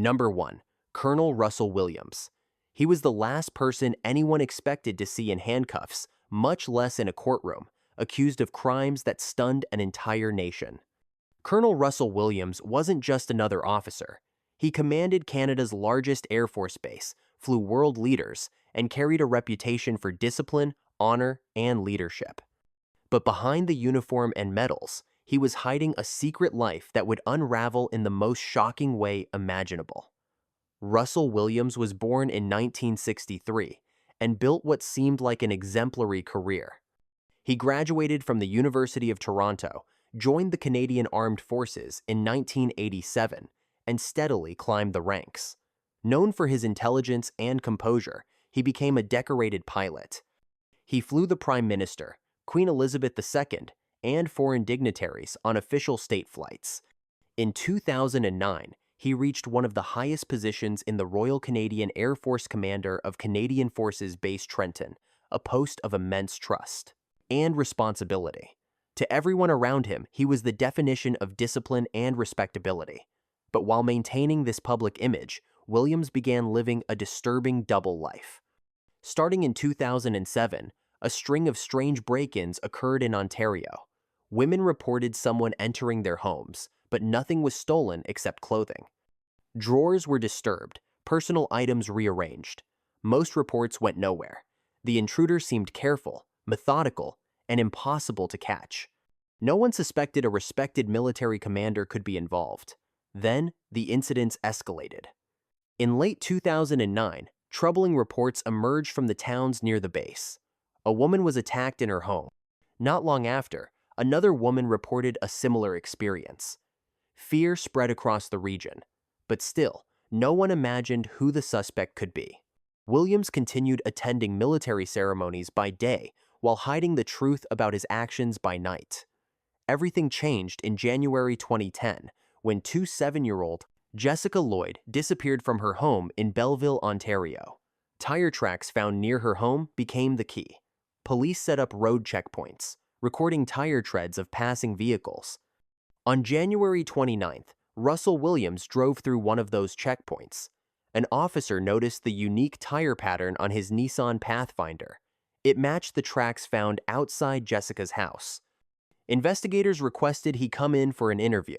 Number 1. Colonel Russell Williams. He was the last person anyone expected to see in handcuffs, much less in a courtroom, accused of crimes that stunned an entire nation. Colonel Russell Williams wasn't just another officer. He commanded Canada's largest Air Force base, flew world leaders, and carried a reputation for discipline, honor, and leadership. But behind the uniform and medals, he was hiding a secret life that would unravel in the most shocking way imaginable. Russell Williams was born in 1963 and built what seemed like an exemplary career. He graduated from the University of Toronto, joined the Canadian Armed Forces in 1987, and steadily climbed the ranks. Known for his intelligence and composure, he became a decorated pilot. He flew the Prime Minister, Queen Elizabeth II, and foreign dignitaries on official state flights. In 2009, he reached one of the highest positions in the Royal Canadian Air Force Commander of Canadian Forces Base Trenton, a post of immense trust and responsibility. To everyone around him, he was the definition of discipline and respectability. But while maintaining this public image, Williams began living a disturbing double life. Starting in 2007, a string of strange break-ins occurred in Ontario. Women reported someone entering their homes, but nothing was stolen except clothing. Drawers were disturbed, personal items rearranged. Most reports went nowhere. The intruder seemed careful, methodical, and impossible to catch. No one suspected a respected military commander could be involved. Then, the incidents escalated. In late 2009, troubling reports emerged from the towns near the base. A woman was attacked in her home. Not long after, another woman reported a similar experience. Fear spread across the region, but still, no one imagined who the suspect could be. Williams continued attending military ceremonies by day while hiding the truth about his actions by night. Everything changed in January 2010 when 7-year-old Jessica Lloyd disappeared from her home in Belleville, Ontario. Tire tracks found near her home became the key. Police set up road checkpoints, recording tire treads of passing vehicles. On January 29th, Russell Williams drove through one of those checkpoints. An officer noticed the unique tire pattern on his Nissan Pathfinder. It matched the tracks found outside Jessica's house. Investigators requested he come in for an interview.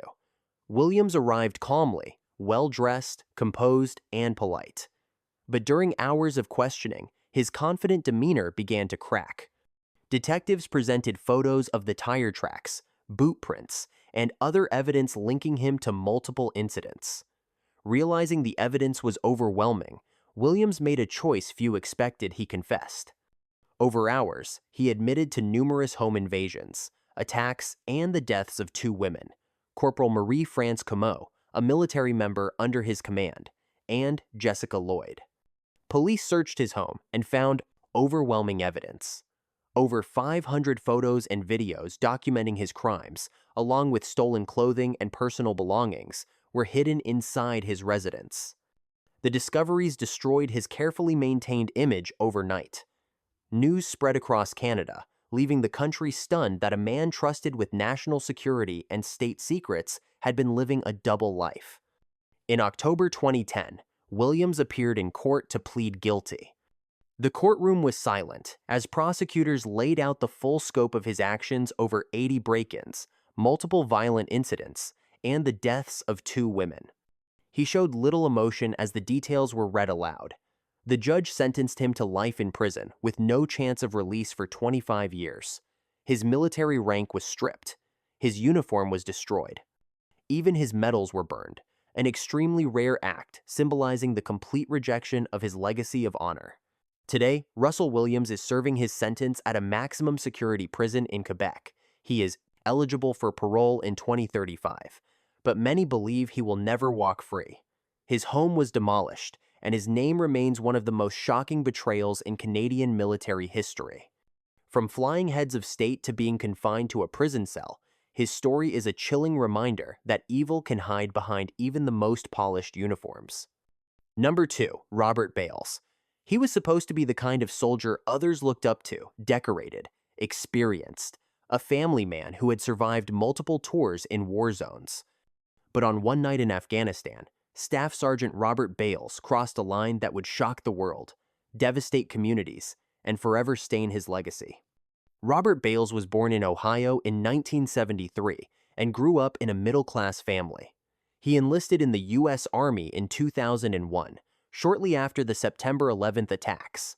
Williams arrived calmly, well-dressed, composed, and polite. But during hours of questioning, his confident demeanor began to crack. Detectives presented photos of the tire tracks, boot prints, and other evidence linking him to multiple incidents. Realizing the evidence was overwhelming, Williams made a choice few expected. He confessed. Over hours, he admitted to numerous home invasions, attacks, and the deaths of 2 women, Corporal Marie-France Comeau, a military member under his command, and Jessica Lloyd. Police searched his home and found overwhelming evidence. Over 500 photos and videos documenting his crimes, along with stolen clothing and personal belongings, were hidden inside his residence. The discoveries destroyed his carefully maintained image overnight. News spread across Canada, leaving the country stunned that a man trusted with national security and state secrets had been living a double life. In October 2010, Williams appeared in court to plead guilty. The courtroom was silent as prosecutors laid out the full scope of his actions over 80 break-ins, multiple violent incidents, and the deaths of 2 women. He showed little emotion as the details were read aloud. The judge sentenced him to life in prison with no chance of release for 25 years. His military rank was stripped. His uniform was destroyed. Even his medals were burned, an extremely rare act symbolizing the complete rejection of his legacy of honor. Today, Russell Williams is serving his sentence at a maximum security prison in Quebec. He is eligible for parole in 2035, but many believe he will never walk free. His home was demolished, and his name remains one of the most shocking betrayals in Canadian military history. From flying heads of state to being confined to a prison cell, his story is a chilling reminder that evil can hide behind even the most polished uniforms. Number 2, Robert Bales. He was supposed to be the kind of soldier others looked up to, decorated, experienced, a family man who had survived multiple tours in war zones. But on one night in Afghanistan, Staff Sergeant Robert Bales crossed a line that would shock the world, devastate communities, and forever stain his legacy. Robert Bales was born in Ohio in 1973 and grew up in a middle-class family. He enlisted in the U.S. Army in 2001, shortly after the September 11th attacks.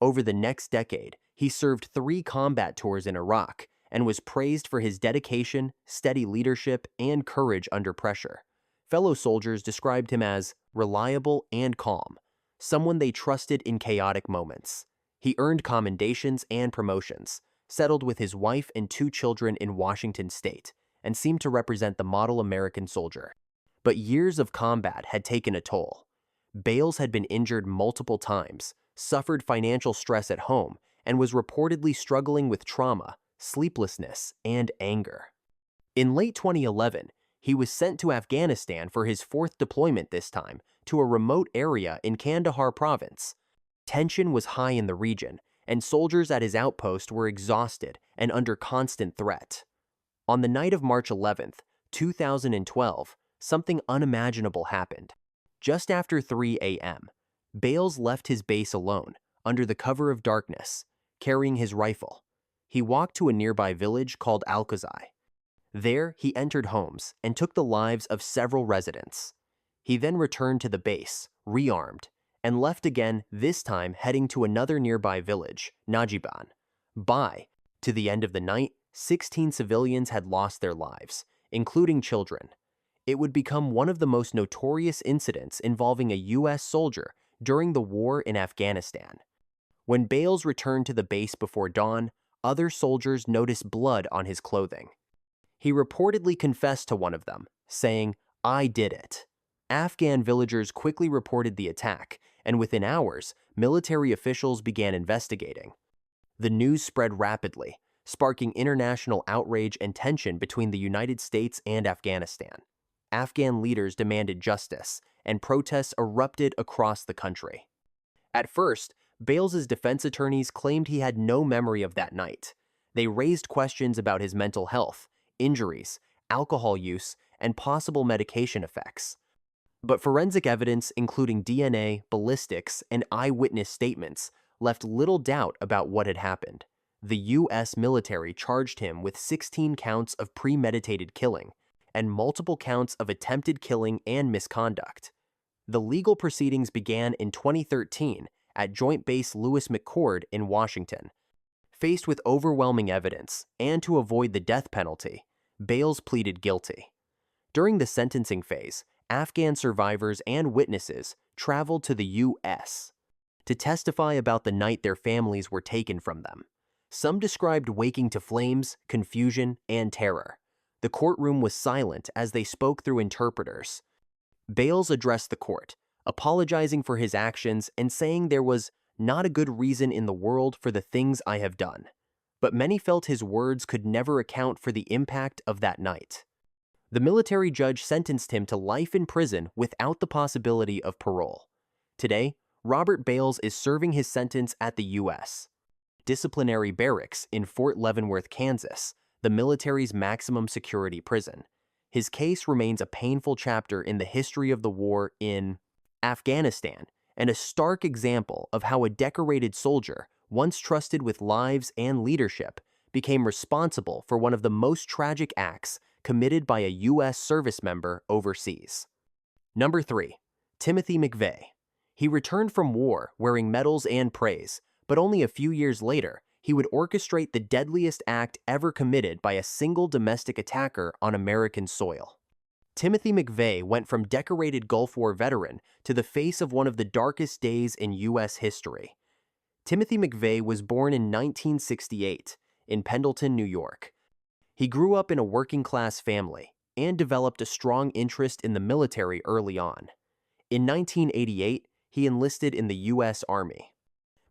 Over the next decade, he served 3 combat tours in Iraq and was praised for his dedication, steady leadership, and courage under pressure. Fellow soldiers described him as reliable and calm, someone they trusted in chaotic moments. He earned commendations and promotions, settled with his wife and 2 children in Washington state, and seemed to represent the model American soldier. But years of combat had taken a toll. Bales had been injured multiple times, suffered financial stress at home, and was reportedly struggling with trauma, sleeplessness, and anger. In late 2011, he was sent to Afghanistan for his 4th deployment this time, to a remote area in Kandahar province. Tension was high in the region, and soldiers at his outpost were exhausted and under constant threat. On the night of March 11, 2012, something unimaginable happened. Just after 3 a.m., Bales left his base alone, under the cover of darkness, carrying his rifle. He walked to a nearby village called Alcazai. There, he entered homes and took the lives of several residents. He then returned to the base, rearmed, and left again, this time heading to another nearby village, Najiban. To the end of the night, 16 civilians had lost their lives, including children. It would become one of the most notorious incidents involving a U.S. soldier during the war in Afghanistan. When Bales returned to the base before dawn, other soldiers noticed blood on his clothing. He reportedly confessed to one of them, saying, "I did it." Afghan villagers quickly reported the attack, and within hours, military officials began investigating. The news spread rapidly, sparking international outrage and tension between the United States and Afghanistan. Afghan leaders demanded justice, and protests erupted across the country. At first, Bales's defense attorneys claimed he had no memory of that night. They raised questions about his mental health, injuries, alcohol use, and possible medication effects. But forensic evidence, including DNA, ballistics, and eyewitness statements, left little doubt about what had happened. The U.S. military charged him with 16 counts of premeditated killing and multiple counts of attempted killing and misconduct. The legal proceedings began in 2013 at Joint Base Lewis McChord in Washington. Faced with overwhelming evidence and to avoid the death penalty, Bales pleaded guilty. During the sentencing phase, Afghan survivors and witnesses traveled to the U.S. to testify about the night their families were taken from them. Some described waking to flames, confusion, and terror. The courtroom was silent as they spoke through interpreters. Bales addressed the court, apologizing for his actions and saying there was not a good reason in the world for the things I have done. But many felt his words could never account for the impact of that night. The military judge sentenced him to life in prison without the possibility of parole. Today, Robert Bales is serving his sentence at the U.S. Disciplinary Barracks in Fort Leavenworth, Kansas, the military's maximum security prison. His case remains a painful chapter in the history of the war in Afghanistan and a stark example of how a decorated soldier, once trusted with lives and leadership, became responsible for one of the most tragic acts committed by a U.S. service member overseas. Number 3. Timothy McVeigh. He returned from war wearing medals and praise, but only a few years later, he would orchestrate the deadliest act ever committed by a single domestic attacker on American soil. Timothy McVeigh went from decorated Gulf War veteran to the face of one of the darkest days in U.S. history. Timothy McVeigh was born in 1968 in Pendleton, New York. He grew up in a working-class family and developed a strong interest in the military early on. In 1988, he enlisted in the U.S. Army.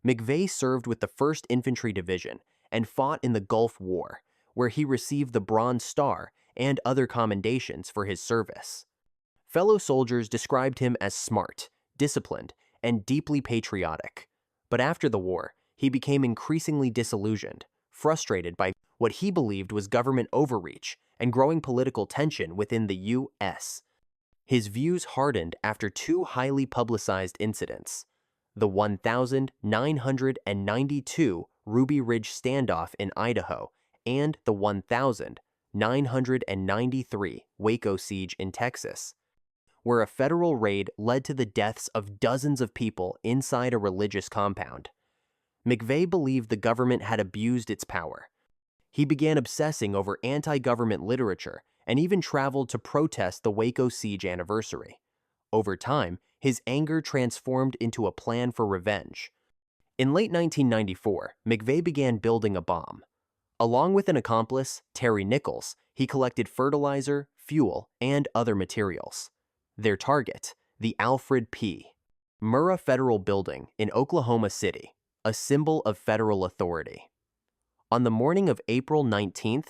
McVeigh served with the 1st Infantry Division and fought in the Gulf War, where he received the Bronze Star and other commendations for his service. Fellow soldiers described him as smart, disciplined, and deeply patriotic. But after the war, he became increasingly disillusioned, frustrated by what he believed was government overreach and growing political tension within the U.S. His views hardened after two highly publicized incidents: the 1992 Ruby Ridge standoff in Idaho and the 1993 Waco siege in Texas, where a federal raid led to the deaths of dozens of people inside a religious compound. McVeigh believed the government had abused its power. He began obsessing over anti-government literature and even traveled to protest the Waco siege anniversary. Over time, his anger transformed into a plan for revenge. In late 1994, McVeigh began building a bomb. Along with an accomplice, Terry Nichols, he collected fertilizer, fuel, and other materials. Their target, the Alfred P. Murrah Federal Building in Oklahoma City, a symbol of federal authority. On the morning of April 19,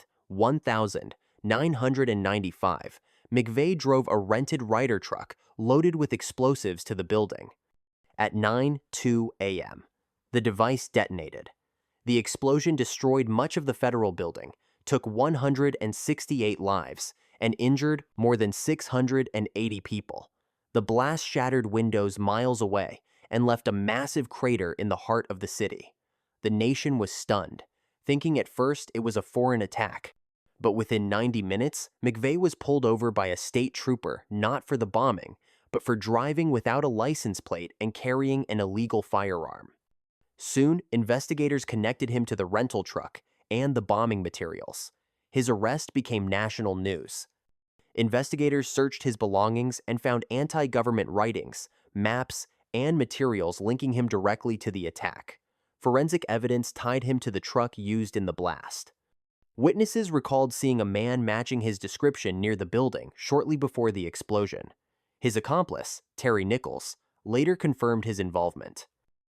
1995, McVeigh drove a rented Ryder truck loaded with explosives to the building. At 9:02 a.m., the device detonated. The explosion destroyed much of the federal building, took 168 lives, and injured more than 680 people. The blast shattered windows miles away and left a massive crater in the heart of the city. The nation was stunned, thinking at first it was a foreign attack. But within 90 minutes, McVeigh was pulled over by a state trooper not for the bombing, but for driving without a license plate and carrying an illegal firearm. Soon, investigators connected him to the rental truck and the bombing materials. His arrest became national news. Investigators searched his belongings and found anti-government writings, maps, and materials linking him directly to the attack. Forensic evidence tied him to the truck used in the blast. Witnesses recalled seeing a man matching his description near the building shortly before the explosion. His accomplice, Terry Nichols, later confirmed his involvement.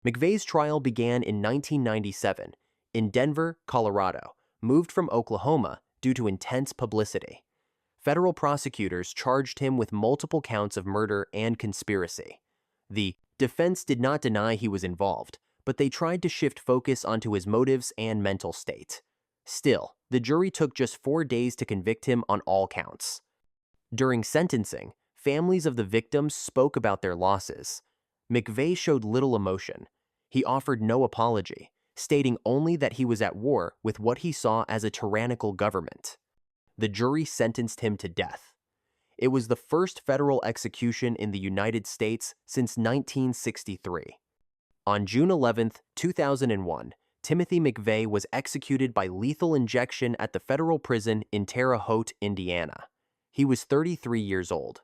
McVeigh's trial began in 1997 in Denver, Colorado, moved from Oklahoma due to intense publicity. Federal prosecutors charged him with multiple counts of murder and conspiracy. The defense did not deny he was involved, but they tried to shift focus onto his motives and mental state. Still, the jury took just 4 days to convict him on all counts. During sentencing, families of the victims spoke about their losses. McVeigh showed little emotion. He offered no apology, stating only that he was at war with what he saw as a tyrannical government. The jury sentenced him to death. It was the first federal execution in the United States since 1963. On June 11, 2001, Timothy McVeigh was executed by lethal injection at the federal prison in Terre Haute, Indiana. He was 33 years old.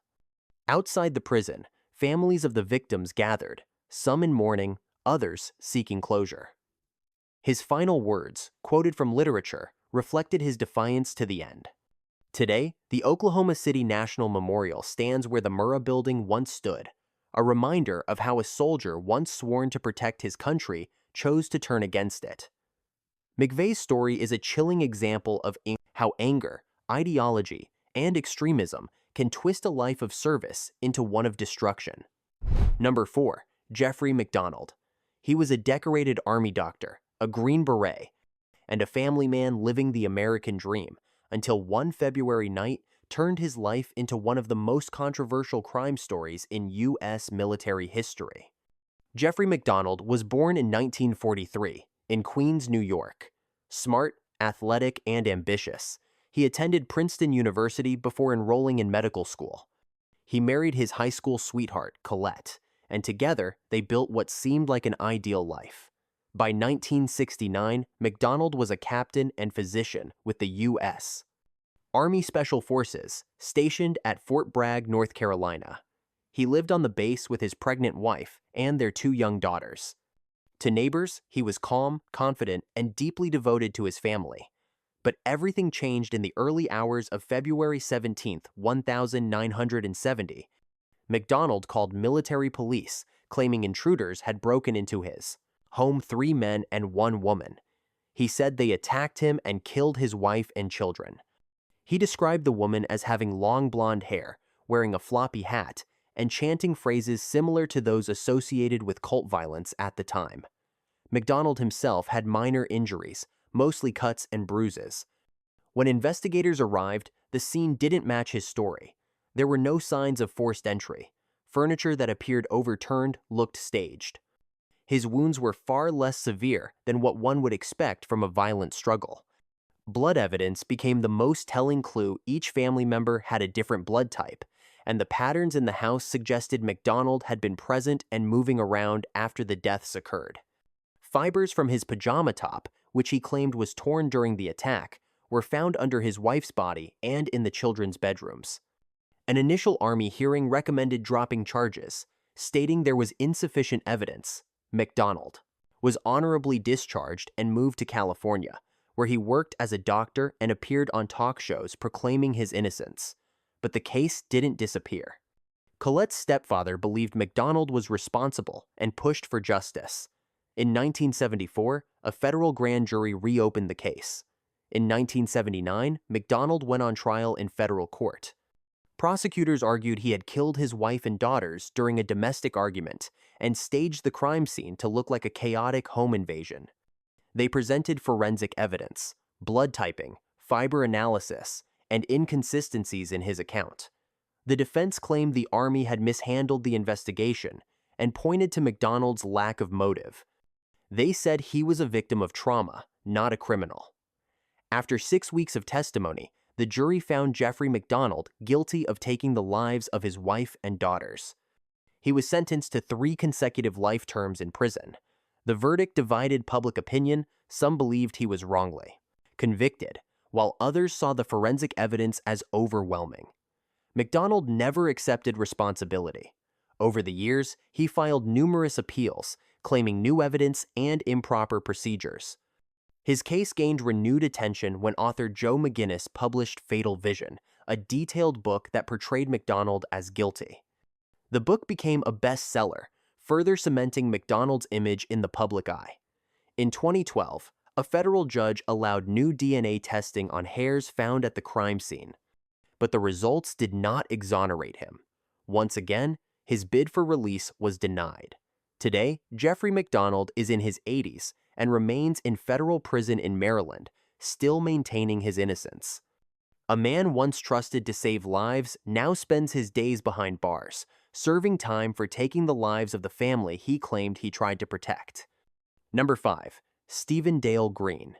Outside the prison, families of the victims gathered, some in mourning, others seeking closure. His final words, quoted from literature, reflected his defiance to the end. Today, the Oklahoma City National Memorial stands where the Murrah Building once stood, a reminder of how a soldier once sworn to protect his country chose to turn against it. McVeigh's story is a chilling example of how anger, ideology, and extremism can twist a life of service into one of destruction. Number 4. Jeffrey MacDonald. He was a decorated Army doctor, a Green Beret, and a family man living the American dream until one February night turned his life into one of the most controversial crime stories in U.S. military history. Jeffrey MacDonald was born in 1943 in Queens, New York. Smart, athletic, and ambitious, he attended Princeton University before enrolling in medical school. He married his high school sweetheart, Colette, and together they built what seemed like an ideal life. By 1969, MacDonald was a captain and physician with the U.S. Army Special Forces, stationed at Fort Bragg, North Carolina. He lived on the base with his pregnant wife and their 2 young daughters. To neighbors, he was calm, confident, and deeply devoted to his family. But everything changed in the early hours of February 17, 1970. MacDonald called military police, claiming intruders had broken into his home, 3 men and 1 woman. He said they attacked him and killed his wife and children. He described the woman as having long blonde hair, wearing a floppy hat, and chanting phrases similar to those associated with cult violence at the time. MacDonald himself had minor injuries, mostly cuts and bruises. When investigators arrived, the scene didn't match his story. There were no signs of forced entry. Furniture that appeared overturned looked staged. His wounds were far less severe than what one would expect from a violent struggle. Blood evidence became the most telling clue. Each family member had a different blood type, and the patterns in the house suggested MacDonald had been present and moving around after the deaths occurred. Fibers from his pajama top, which he claimed was torn during the attack, were found under his wife's body and in the children's bedrooms. An initial Army hearing recommended dropping charges, stating there was insufficient evidence. MacDonald was honorably discharged and moved to California, where he worked as a doctor and appeared on talk shows proclaiming his innocence. But the case didn't disappear. Colette's stepfather believed MacDonald was responsible and pushed for justice. In 1974, a federal grand jury reopened the case. In 1979, MacDonald went on trial in federal court. Prosecutors argued he had killed his wife and daughters during a domestic argument and staged the crime scene to look like a chaotic home invasion. They presented forensic evidence, blood typing, fiber analysis, and inconsistencies in his account. The defense claimed the Army had mishandled the investigation and pointed to MacDonald's lack of motive. They said he was a victim of trauma, not a criminal. After 6 weeks of testimony, the jury found Jeffrey MacDonald guilty of taking the lives of his wife and daughters. He was sentenced to 3 consecutive life terms in prison. The verdict divided public opinion. Some believed he was wrongly convicted, while others saw the forensic evidence as overwhelming. MacDonald never accepted responsibility. Over the years, he filed numerous appeals, claiming new evidence and improper procedures. His case gained renewed attention when author Joe McGinnis published Fatal Vision, a detailed book that portrayed MacDonald as guilty. The book became a bestseller, further cementing MacDonald's image in the public eye. In 2012, a federal judge allowed new DNA testing on hairs found at the crime scene, but the results did not exonerate him. Once again, his bid for release was denied. Today, Jeffrey MacDonald is in his 80s and remains in federal prison in Maryland, still maintaining his innocence. A man once trusted to save lives now spends his days behind bars, serving time for taking the lives of the family he claimed he tried to protect. Number 5. Stephen Dale Green.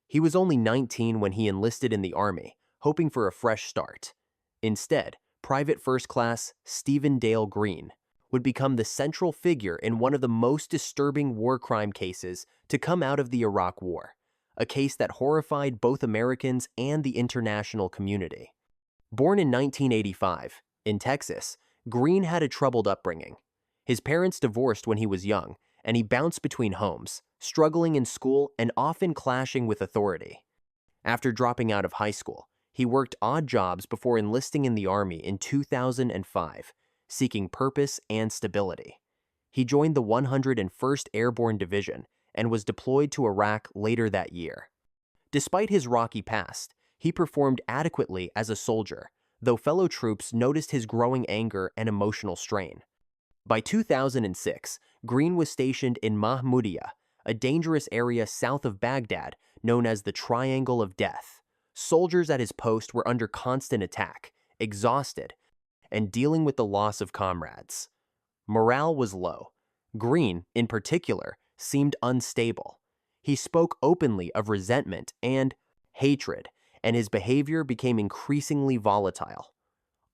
He was only 19 when he enlisted in the Army, hoping for a fresh start. Instead, Private First Class Stephen Dale Green would become the central figure in one of the most disturbing war crime cases to come out of the Iraq War, a case that horrified both Americans and the international community. Born in 1985, in Texas, Green had a troubled upbringing. His parents divorced when he was young, and he bounced between homes, struggling in school and often clashing with authority. After dropping out of high school, he worked odd jobs before enlisting in the Army in 2005, seeking purpose and stability. He joined the 101st Airborne Division and was deployed to Iraq later that year. Despite his rocky past, he performed adequately as a soldier, though fellow troops noticed his growing anger and emotional strain. By 2006, Green was stationed in Mahmoudiya, a dangerous area south of Baghdad known as the Triangle of Death. Soldiers at his post were under constant attack, exhausted, and dealing with the loss of comrades. Morale was low. Green, in particular, seemed unstable. He spoke openly of resentment and hatred, and his behavior became increasingly volatile.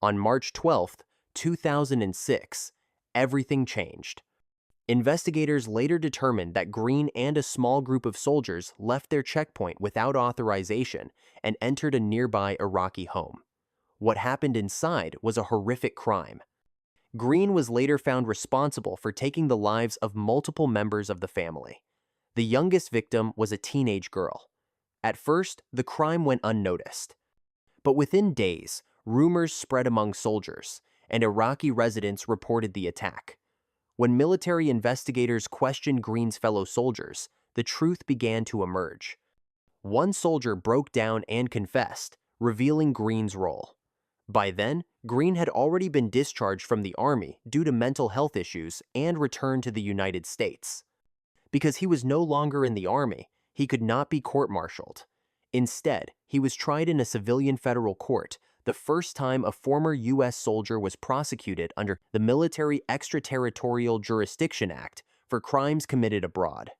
On March 12, 2006, everything changed. Investigators later determined that Green and a small group of soldiers left their checkpoint without authorization and entered a nearby Iraqi home. What happened inside was a horrific crime. Green was later found responsible for taking the lives of multiple members of the family. The youngest victim was a teenage girl. At first, the crime went unnoticed. But within days, rumors spread among soldiers, and Iraqi residents reported the attack. When military investigators questioned Green's fellow soldiers, the truth began to emerge. One soldier broke down and confessed, revealing Green's role. By then, Green had already been discharged from the Army due to mental health issues and returned to the United States. Because he was no longer in the Army, he could not be court-martialed. Instead, he was tried in a civilian federal court, the first time a former U.S. soldier was prosecuted under the Military Extraterritorial Jurisdiction Act for crimes committed abroad.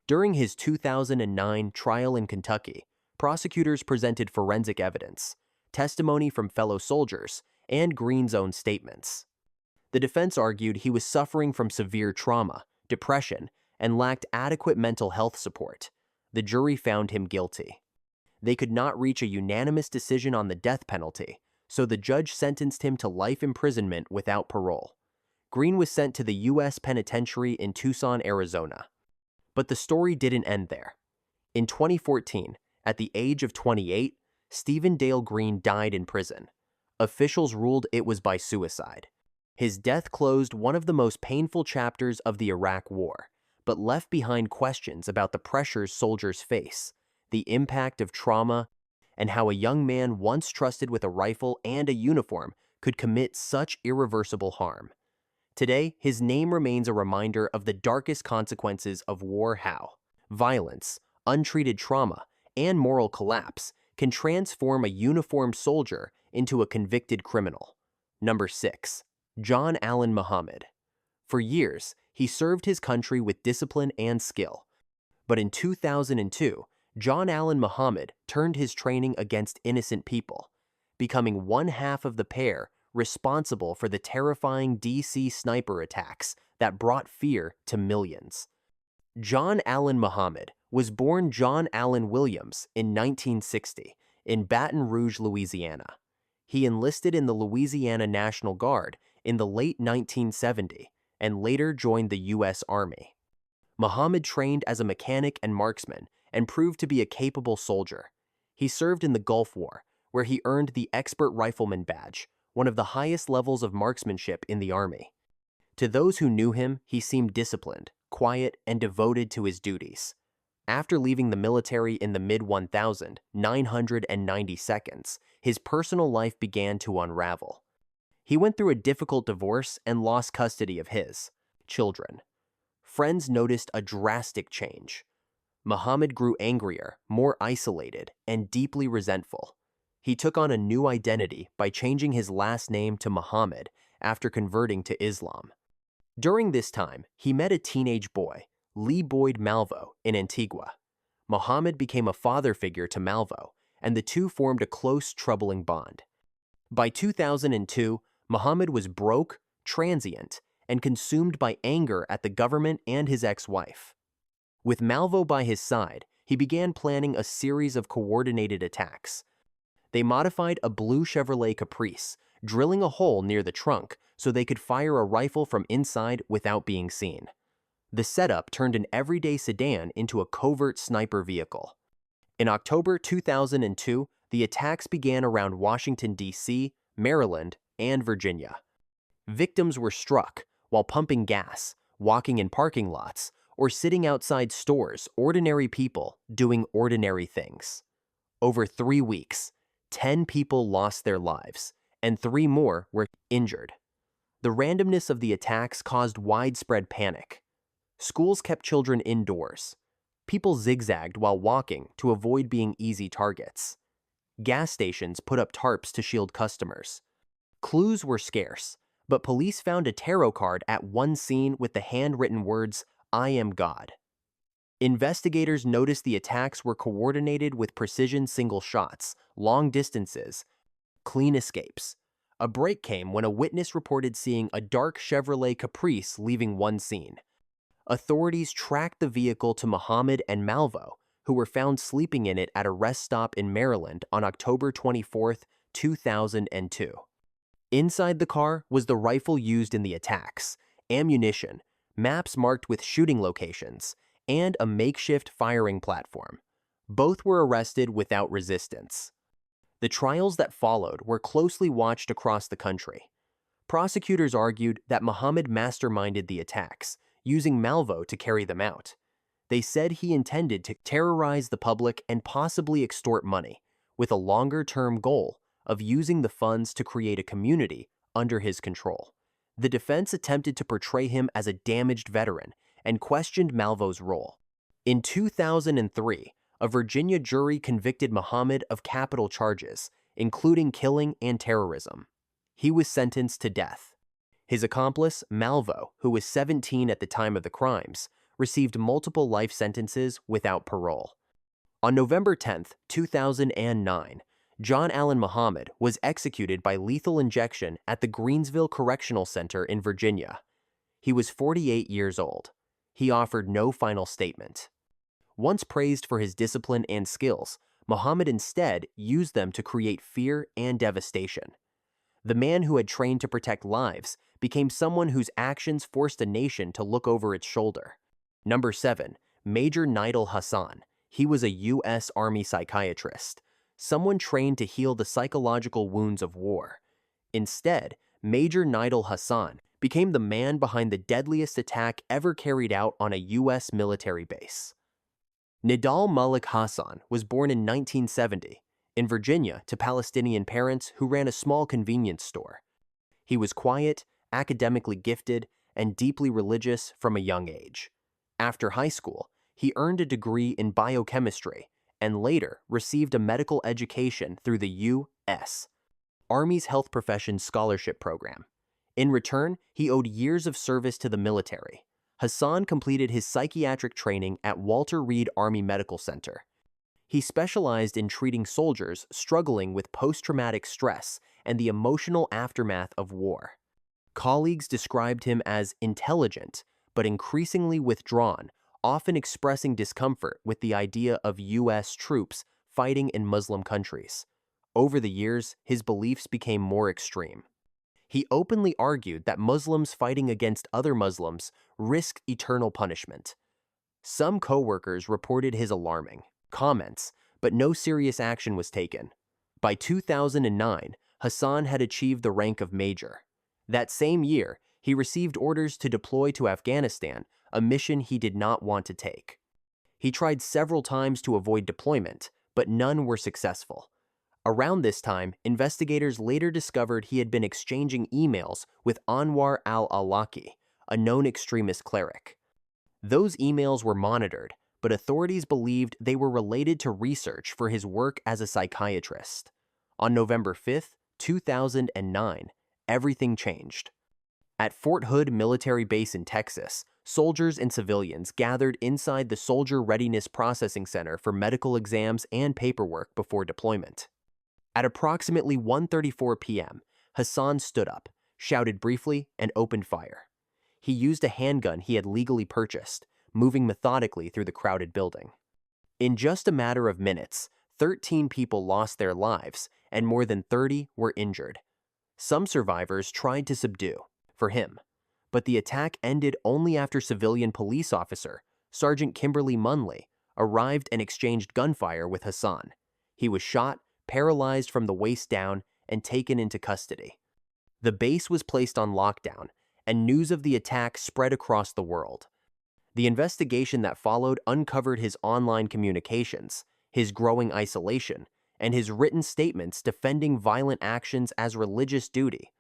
During his 2009 trial in Kentucky, prosecutors presented forensic evidence, testimony from fellow soldiers, and Green's own statements. The defense argued he was suffering from severe trauma, depression, and lacked adequate mental health support. The jury found him guilty. They could not reach a unanimous decision on the death penalty, so the judge sentenced him to life imprisonment without parole. Green was sent to the U.S. Penitentiary in Tucson, Arizona. But the story didn't end there. In 2014, at the age of 28, Stephen Dale Green died in prison. Officials ruled it was by suicide. His death closed one of the most painful chapters of the Iraq War, but left behind questions about the pressures soldiers face, the impact of trauma, and how a young man once trusted with a rifle and a uniform could commit such irreversible harm. Today, his name remains a reminder of the darkest consequences of war. How violence, untreated trauma, and moral collapse can transform a uniformed soldier into a convicted criminal. Number 6. John Allen Muhammad. For years, he served his country with discipline and skill. But in 2002, John Allen Muhammad turned his training against innocent people, becoming one half of the pair responsible for the terrifying D.C. sniper attacks that brought fear to millions. John Allen Muhammad was born John Allen Williams in 1960 in Baton Rouge, Louisiana. He enlisted in the Louisiana National Guard in the late 1970s and later joined the U.S. Army. Muhammad trained as a mechanic and marksman and proved to be a capable soldier. He served in the Gulf War, where he earned the Expert Rifleman Badge, one of the highest levels of marksmanship in the Army. To those who knew him, he seemed disciplined, quiet, and devoted to his duties. After leaving the military in the mid-1990s, his personal life began to unravel. He went through a difficult divorce and lost custody of his children. Friends noticed a drastic change. Muhammad grew angrier, more isolated, and deeply resentful. He took on a new identity by changing his last name to Muhammad after converting to Islam. During this time, he met a teenage boy, Lee Boyd Malvo, in Antigua. Muhammad became a father figure to Malvo, and the two formed a close, troubling bond. By 2002, Muhammad was broke, transient, and consumed by anger at the government and his ex-wife. With Malvo by his side, he began planning a series of coordinated attacks. They modified a blue Chevrolet Caprice, drilling a hole near the trunk so they could fire a rifle from inside without being seen. The setup turned an everyday sedan into a covert sniper vehicle. In October 2002, the attacks began around Washington, D.C., Maryland, and Virginia. Victims were struck while pumping gas, walking in parking lots, or sitting outside stores, ordinary people doing ordinary things. Over 3 weeks, 10 people lost their lives, and 3 more were injured. The randomness of the attacks caused widespread panic. Schools kept children indoors. People zigzagged while walking to avoid being easy targets. Gas stations put up tarps to shield customers. Clues were scarce, but police found a tarot card at one scene with the handwritten words, "I am God." Investigators noticed the attacks were coordinated with precision single shots, long distances, clean escapes. A break came when a witness reported seeing a dark Chevrolet Caprice leaving one scene. Authorities tracked the vehicle to Muhammad and Malvo, who were found sleeping in it at a rest stop in Maryland on October 24, 2002. Inside the car was the rifle used in the attacks, ammunition, maps marked with shooting locations, and a makeshift firing platform. Both were arrested without resistance. The trials that followed were closely watched across the country. Prosecutors argued that Muhammad masterminded the attacks, using Malvo to carry them out. They said he intended to terrorize the public and possibly extort money, with a longer-term goal of using the funds to create a community under his control. The defense attempted to portray him as a damaged veteran and questioned Malvo's role. In 2003, a Virginia jury convicted Muhammad of capital charges, including killing and terrorism. He was sentenced to death. His accomplice, Malvo, who was 17 at the time of the crimes, received multiple life sentences without parole. On November 10, 2009, John Allen Muhammad was executed by lethal injection at the Greensville Correctional Center in Virginia. He was 48 years old. He offered no final statement. Once praised for his discipline and skills, Muhammad instead used them to create fear and devastation. The man who had trained to protect lives became someone whose actions forced a nation to look over its shoulder. Number 7. Major Nidal Hasan. He was a U.S. Army psychiatrist, someone trained to heal the psychological wounds of war. Instead, Major Nidal Hasan became the man behind the deadliest attack ever carried out on a U.S. military base. Nidal Hasan was born in 1970 in Virginia to Palestinian parents who ran a small convenience store. He was quiet, academically gifted, and deeply religious from a young age. After high school, he earned a degree in biochemistry and later received a medical education through the U.S. Army's Health Professions Scholarship Program. In return, he owed years of service to the military. Hasan completed his psychiatric training at Walter Reed Army Medical Center. He specialized in treating soldiers struggling with post-traumatic stress and the emotional aftermath of war. Colleagues described him as intelligent, but increasingly withdrawn, often expressing discomfort with the idea of U.S. troops fighting in Muslim countries. Over the years, his beliefs became more extreme. He openly argued that Muslims fighting against other Muslims risked eternal punishment. Some co-workers reported his alarming comments, but no serious action was taken. By 2009, Hasan had achieved the rank of major. That same year, he received orders to deploy to Afghanistan, a mission he did not want to take. He tried several times to avoid deployment, but none were successful. Around this time, investigators later discovered he had been exchanging emails with Anwar al-Awlaki, a known extremist cleric. Those emails were monitored, but authorities believed they were related to research for his work as a psychiatrist. On November 5, 2009, everything changed. At Fort Hood Military Base in Texas, soldiers and civilians gathered inside the Soldier Readiness Processing Center for medical exams and paperwork before deployment. At approximately 1:34 p.m., Hasan stood up, shouted briefly, and opened fire. He used a handgun he had legally purchased, moving methodically through the crowded building. In just a matter of minutes, 13 people lost their lives, and more than 30 were injured. Some survivors tried to subdue him, but the attack ended only after civilian police officer, Sergeant Kimberly Munley, arrived and exchanged gunfire with Hasan. He was shot, paralyzed from the waist down, and taken into custody. The base was placed on lockdown, and news of the attack spread across the world. The investigation that followed uncovered his online communications, his growing isolation, and his written statements defending violent actions as religious duty.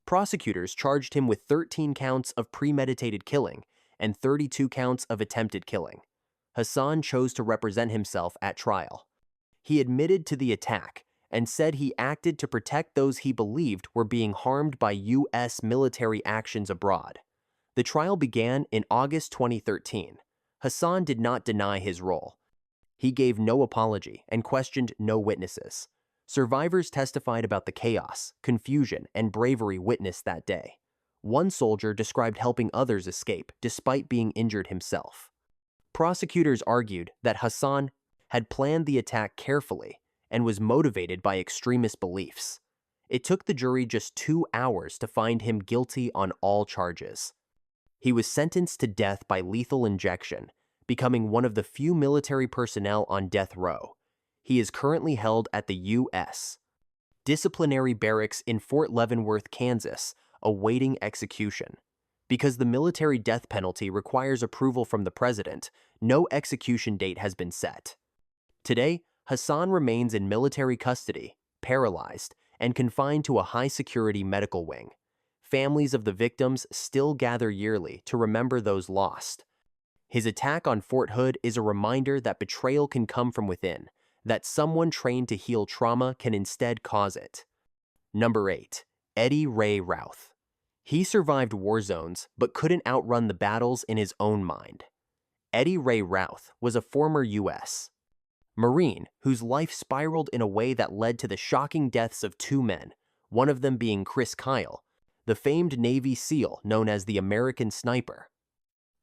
Prosecutors charged him with 13 counts of premeditated killing and 32 counts of attempted killing. Hasan chose to represent himself at trial. He admitted to the attack and said he acted to protect those he believed were being harmed by U.S. military actions abroad. The trial began in August 2013. Hasan did not deny his role. He gave no apology and questioned no witnesses. Survivors testified about the chaos, confusion, and bravery witnessed that day. One soldier described helping others escape despite being injured himself. Prosecutors argued that Hasan had planned the attack carefully and was motivated by extremist beliefs. It took the jury just 2 hours to find him guilty on all charges. He was sentenced to death by lethal injection, becoming one of the few military personnel on death row. He is currently held at the U.S. Disciplinary Barracks in Fort Leavenworth, Kansas, awaiting execution. Because the military death penalty requires approval from the president, no execution date has been set. Today, Hasan remains in military custody, paralyzed, and confined to a high-security medical wing. Families of the victims still gather yearly to remember those lost. His attack on Fort Hood is a reminder that betrayal can come from within, that someone trained to heal trauma can instead cause it. Number 8. Ray Routh. He survived war zones but couldn't outrun the battles in his own mind. Ray Routh was a former U.S. Marine whose life spiraled in a way that led to the shocking deaths of two men, one of them being Chris Kyle, the famed Navy SEAL known as the American Sniper.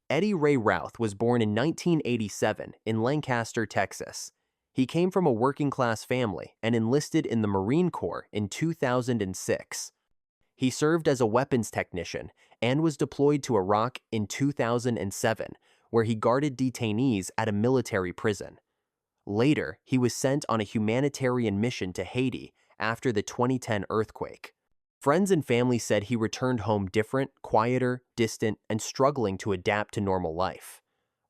Ray Routh was born in 1987 in Lancaster, Texas. He came from a working-class family and enlisted in the Marine Corps in 2006. He served as a weapons technician and was deployed to Iraq in 2007, where he guarded detainees at a military prison. Later, he was sent on a humanitarian mission to Haiti after the 2010 earthquake. Friends and family said he returned home different, quieter, distant, and struggling to adapt to normal life.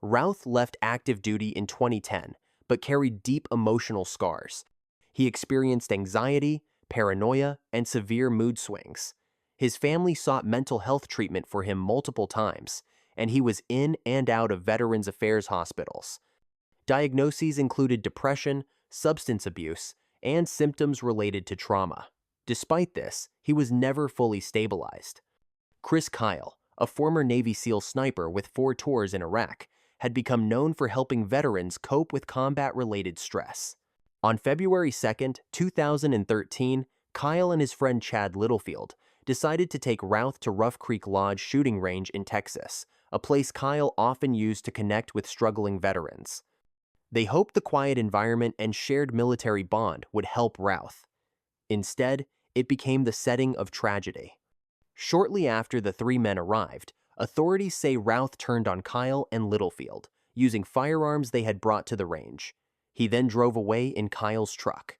Routh left active duty in 2010, but carried deep emotional scars. He experienced anxiety, paranoia, and severe mood swings. His family sought mental health treatment for him multiple times, and he was in and out of Veterans Affairs hospitals. Diagnoses included depression, substance abuse, and symptoms related to trauma. Despite this, he was never fully stabilized. Chris Kyle, a former Navy SEAL sniper with 4 tours in Iraq, had become known for helping veterans cope with combat-related stress. On February 2, 2013, Kyle and his friend Chad Littlefield decided to take Routh to Rough Creek Lodge shooting range in Texas, a place Kyle often used to connect with struggling veterans. They hoped the quiet environment and shared military bond would help Routh. Instead, it became the setting of tragedy. Shortly after the 3 men arrived, authorities say Routh turned on Kyle and Littlefield, using firearms they had brought to the range. He then drove away in Kyle's truck.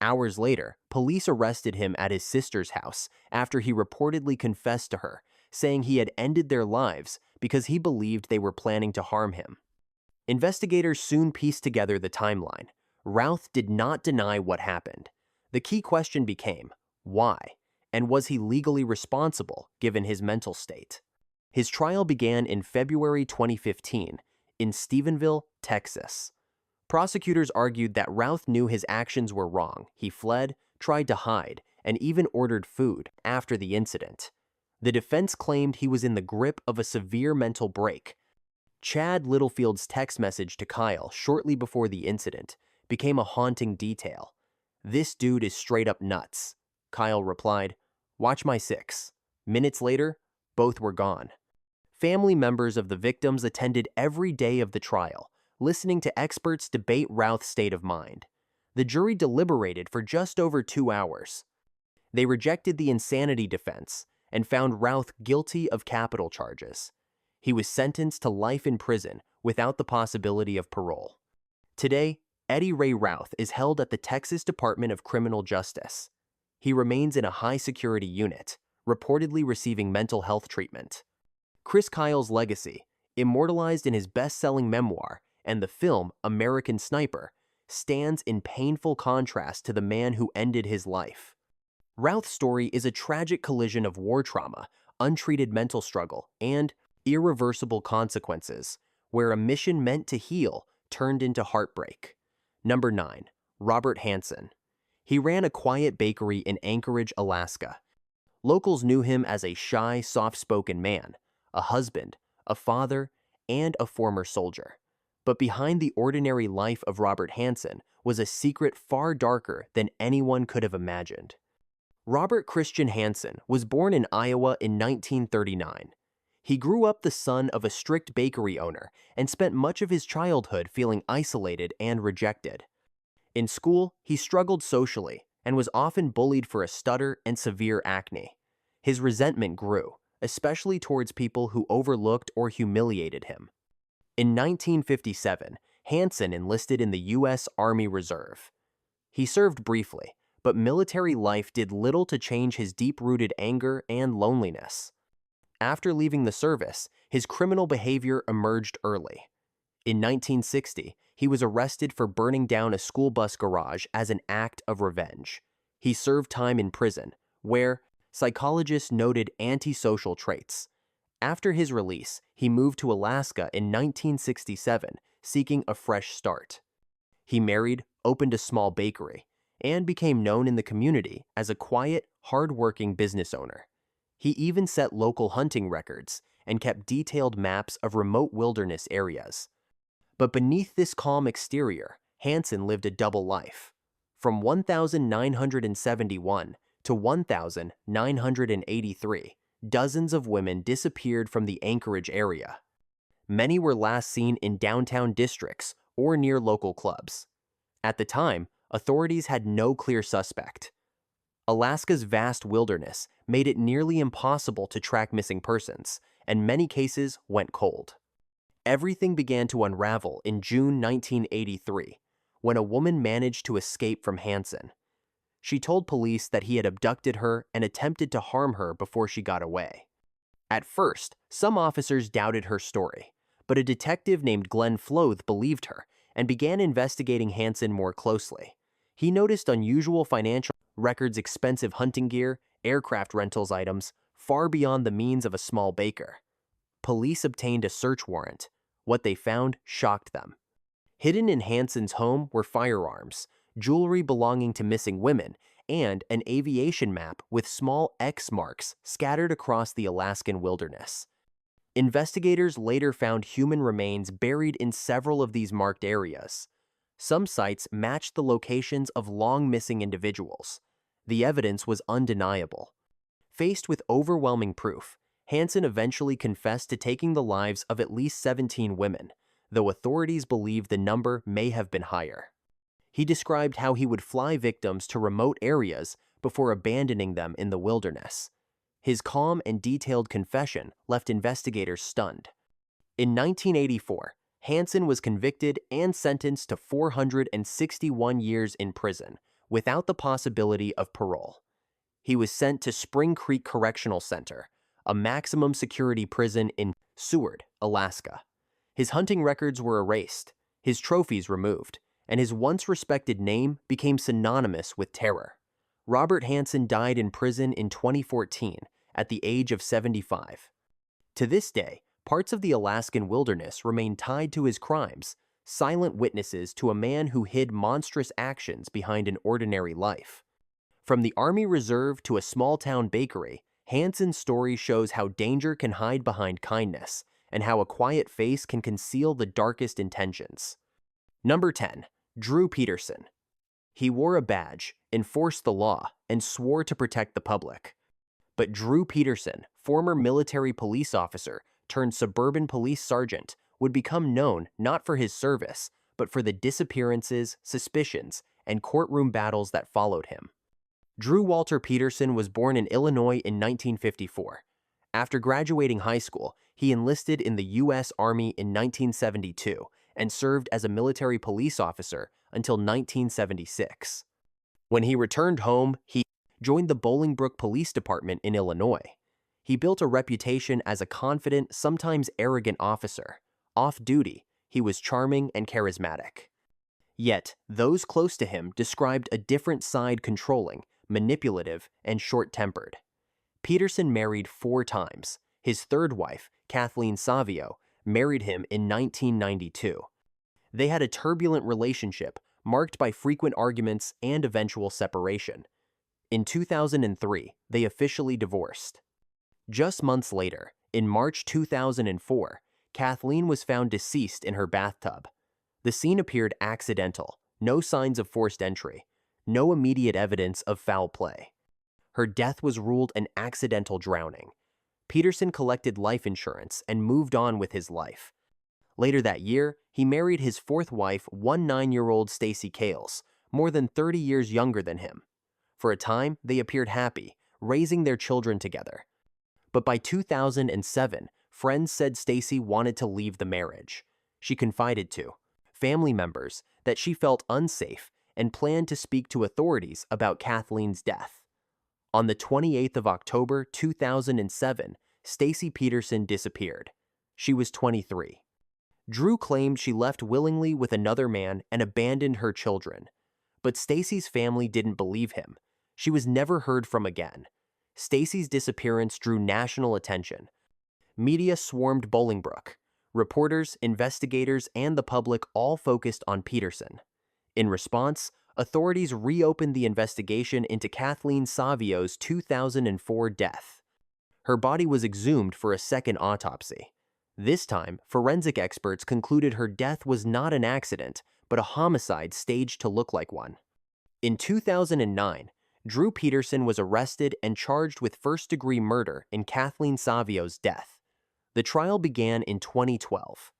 Hours later, police arrested him at his sister's house after he reportedly confessed to her, saying he had ended their lives because he believed they were planning to harm him. Investigators soon pieced together the timeline. Routh did not deny what happened. The key question became, why? And was he legally responsible given his mental state? His trial began in February 2015 in Stephenville, Texas. Prosecutors argued that Routh knew his actions were wrong. He fled, tried to hide, and even ordered food after the incident. The defense claimed he was in the grip of a severe mental break. Chad Littlefield's text message to Kyle shortly before the incident became a haunting detail. "This dude is straight up nuts." Kyle replied, "Watch my 6." Minutes later, both were gone. Family members of the victims attended every day of the trial, listening to experts debate Routh's state of mind. The jury deliberated for just over 2 hours. They rejected the insanity defense and found Routh guilty of capital charges. He was sentenced to life in prison without the possibility of parole. Today, Ray Routh is held at the Texas Department of Criminal Justice. He remains in a high-security unit, reportedly receiving mental health treatment. Chris Kyle's legacy, immortalized in his best-selling memoir and the film American Sniper, stands in painful contrast to the man who ended his life. Routh's story is a tragic collision of war trauma, untreated mental struggle, and irreversible consequences, where a mission meant to heal turned into heartbreak. Number 9. Robert Hansen. He ran a quiet bakery in Anchorage, Alaska. Locals knew him as a shy, soft-spoken man, a husband, a father, and a former soldier. But behind the ordinary life of Robert Hansen was a secret far darker than anyone could have imagined. Robert Christian Hansen was born in Iowa in 1939. He grew up the son of a strict bakery owner and spent much of his childhood feeling isolated and rejected. In school, he struggled socially and was often bullied for a stutter and severe acne. His resentment grew, especially towards people who overlooked or humiliated him. In 1957, Hansen enlisted in the U.S. Army Reserve. He served briefly, but military life did little to change his deep-rooted anger and loneliness. After leaving the service, his criminal behavior emerged early. In 1960, he was arrested for burning down a school bus garage as an act of revenge. He served time in prison, where psychologists noted antisocial traits. After his release, he moved to Alaska in 1967, seeking a fresh start. He married, opened a small bakery, and became known in the community as a quiet, hard-working business owner. He even set local hunting records and kept detailed maps of remote wilderness areas. But beneath this calm exterior, Hansen lived a double life. From 1971 to 1983, dozens of women disappeared from the Anchorage area. Many were last seen in downtown districts or near local clubs. At the time, authorities had no clear suspect. Alaska's vast wilderness made it nearly impossible to track missing persons, and many cases went cold. Everything began to unravel in June 1983, when a woman managed to escape from Hansen. She told police that he had abducted her and attempted to harm her before she got away. At first, some officers doubted her story, but a detective named Glenn Floth believed her and began investigating Hansen more closely. He noticed unusual financial records, expensive hunting gear, aircraft rentals items, far beyond the means of a small baker. Police obtained a search warrant. What they found shocked them. Hidden in Hansen's home were firearms, jewelry belonging to missing women, and an aviation map with small X marks scattered across the Alaskan wilderness. Investigators later found human remains buried in several of these marked areas. Some sites matched the locations of long-missing individuals. The evidence was undeniable. Faced with overwhelming proof, Hansen eventually confessed to taking the lives of at least 17 women, though authorities believe the number may have been higher. He described how he would fly victims to remote areas before abandoning them in the wilderness. His calm and detailed confession left investigators stunned. In 1984, Hansen was convicted and sentenced to 461 years in prison, without the possibility of parole. He was sent to Spring Creek Correctional Center, a maximum security prison in Seward, Alaska. His hunting records were erased, his trophies removed, and his once respected name became synonymous with terror. Robert Hansen died in prison in 2014 at the age of 75. To this day, parts of the Alaskan wilderness remain tied to his crimes, silent witnesses to a man who hid monstrous actions behind an ordinary life. From the Army Reserve to a small-town bakery, Hansen's story shows how danger can hide behind kindness, and how a quiet face can conceal the darkest intentions. Number 10. Drew Peterson. He wore a badge, enforced the law, and swore to protect the public. But Drew Peterson, former military police officer turned suburban police sergeant, would become known not for his service, but for the disappearances, suspicions, and courtroom battles that followed him. Drew Walter Peterson was born in Illinois in 1954. After graduating high school, he enlisted in the U.S. Army in 1972 and served as a military police officer until 1976. When he returned home, he joined the Bolingbrook Police Department in Illinois. He built a reputation as a confident, sometimes arrogant officer. Off-duty, he was charming and charismatic. Yet, those close to him described a different side: controlling, manipulative, and short-tempered. Peterson married 4 times. His third wife, Kathleen Savio, married him in 1992. They had a turbulent relationship marked by frequent arguments and eventual separation. In 2003, they officially divorced. Just months later, in March 2004, Kathleen was found deceased in her bathtub. The scene appeared accidental, no signs of forced entry, no immediate evidence of foul play. Her death was ruled an accidental drowning. Peterson collected life insurance and moved on with his life. Later that year, he married his 4th wife, 9-year-old Stacy Cales, more than 30 years younger than him. For a time, they appeared happy, raising their children together. But by 2007, friends said Stacy wanted to leave the marriage. She confided to family members that she felt unsafe and planned to speak to authorities about Kathleen's death. On the 28th of October 2007, Stacy Peterson disappeared. She was 23. Drew claimed she left willingly with another man and abandoned her children. But Stacy's family didn't believe him. She was never heard from again. Stacy's disappearance drew national attention. Media swarmed Bolingbrook. Reporters, investigators, and the public all focused on Peterson. In response, authorities reopened the investigation into Kathleen Savio's 2004 death. Her body was exhumed for a second autopsy. This time, forensic experts concluded her death was not an accident, but a homicide staged to look like one. In 2009, Drew Peterson was arrested and charged with first-degree murder in Kathleen Savio's death. The trial began in 2012.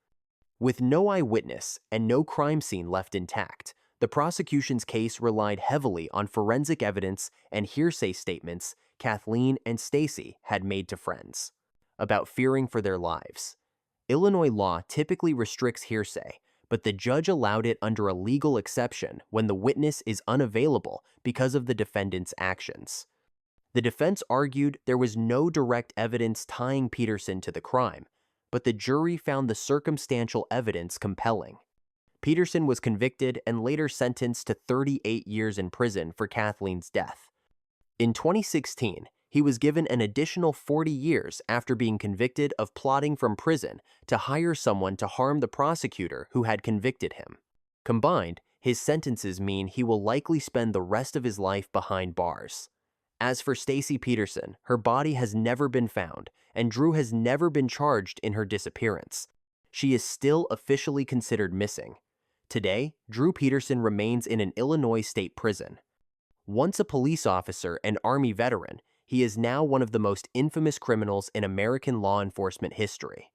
With no eyewitness and no crime scene left intact, the prosecution's case relied heavily on forensic evidence and hearsay statements Kathleen and Stacy had made to friends about fearing for their lives. Illinois law typically restricts hearsay, but the judge allowed it under a legal exception when the witness is unavailable because of the defendant's actions. The defense argued there was no direct evidence tying Peterson to the crime, but the jury found the circumstantial evidence compelling. Peterson was convicted and later sentenced to 38 years in prison for Kathleen's death. In 2016, he was given an additional 40 years after being convicted of plotting from prison to hire someone to harm the prosecutor who had convicted him. Combined, his sentences mean he will likely spend the rest of his life behind bars. As for Stacy Peterson, her body has never been found, and Drew has never been charged in her disappearance. She is still officially considered missing. Today, Drew Peterson remains in an Illinois state prison. Once a police officer and Army veteran, he is now one of the most infamous criminals in American law enforcement history.